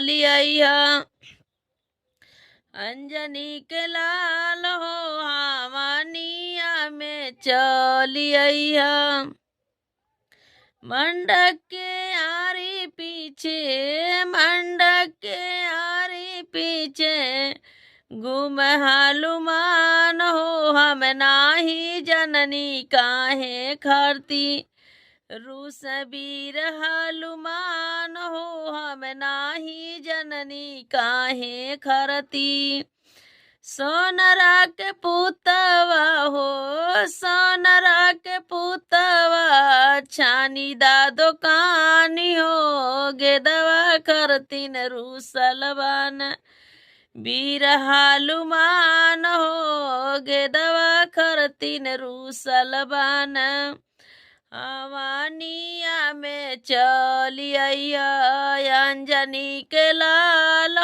चलिया। अंजनी के लाल हो हवानिया में चलिया। मंडक के आरी पीछे, मंडक के आरी पीछे गुम हनुमान हो, हम नाही जननी काहे खरती। रूस वीर हनुमान हो, हम नाही जननी काहे खरती। सोनरा के पुतवा हो, सोनरा के पुतवा छानी दा दुकानी हो, गेदवा करतीन रूसलवान। वीर हनुमान हो, गेदवा करतीन रूसलवान। हवानिया में चलिया। अंजनी के लाल